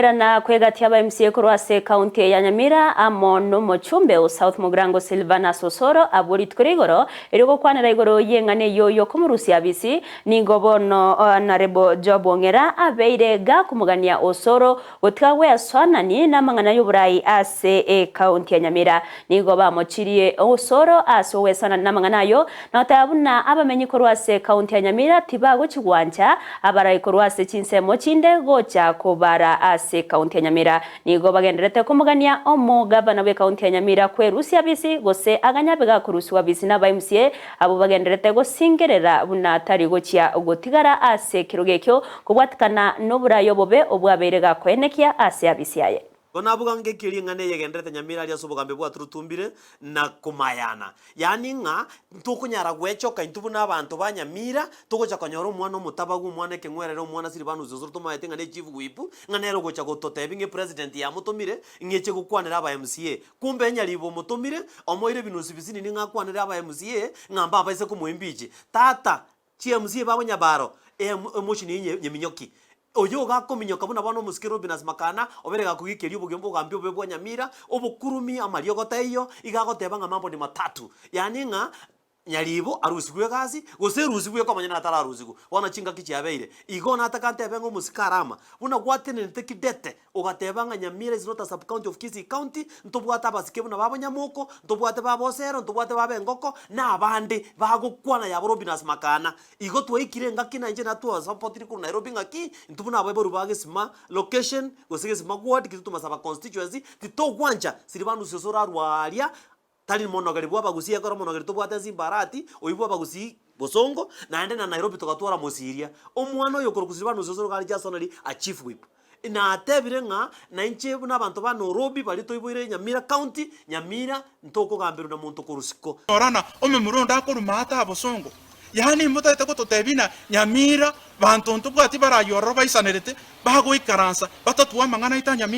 Na kwegatia aba MCA kurwase kaunti ya Nyamira amono mochumbe o South Mugirango Silvana Osoro aborit kurigoro eriko kwanira igoro yengane yoyo kumurusi abisi ningobono Nyaribo Ong'era abeire ga kumugania Osoro gutikawe aswanani na mangana y'uburayi ase kaunti ya Nyamira ningoba mochirie Osoro asowe sana na mangana yo na tabuna abamenyi kurwase kaunti ya Nyamira tibago chigwanja abarayi kurwase chinsemo chinde gocha kobara ase kaunti ya Nyamira nigo bagenderete kumugania omo gavana we kaunti ya Nyamira kwerusi abisi gose aganyabega kurusi wabisi na ba MCA abo bagenderete gosingerera bunatari gochia gotigara ase kirogekyo kubwatikana noburayo bobe obwaberega kwenekia ase abisi yaye Bonabuga ngekiri ngane yegenderete Nyamira ali asobogambe bwa turutumbire na kumayana yani nga ntukunyara gwechoka intubu n'abantu ba Nyamira tugocha kanyoro umwana omutabagu umwana ekengwerero umwana Silvana Osoro tumayete ngane chief whip nganero gocha gototebe nge president ya mutumire ngeche gukwanira aba MCA kumbe Nyaribo mutumire omoire binusi bisini ni ngakwanira aba MCA ngamba abaise kumuimbije tata MCA babo nyabaro emotion nyeminyoki oyo gakominyoka buna bano musikiro binas makana oberega kugikeria ubugimbo gambyo bebwa Nyamira obukurumi amalio goteyo igagoteba nga mambo ni matatu yani nga Nyaribo arusigwe gazi gose rusigwe kwa manyana atara rusigu wana chinga kichiabeire igona atakantebe ngo musikarama buna gwatene ntekidete ogateba nga Nyamira is not a sub county of Kisii county ntobwata basike buna babo Nyamoko ntobwate babo Osero ntobwate babo Ngoko na abande bagukwana ya binas makana igo twekire ngakina nje natwa support ku Nairobi ngaki ntubuna abo rubage sima location gose sima ward kituma saba constituency titogwanja Silvana Osoro arwalia tali monogari bwa Gusii akora monogari to bwata zimbarati oibwa Gusii bosongo na ende na Nairobi tukatwara musiria omwana yo kuru Silvana Osoro gali jasonali a chief whip na atebire nga na inche n'abantu ba Nairobi bali toiboire Nyamira county Nyamira ntoko gambero na muntu kurusiko orana omemuronda akorumata bosongo yani mutete ko totebina Nyamira bantu ntubwati barayoro baisanerete bago ikaransa batatuwa mangana ita Nyamira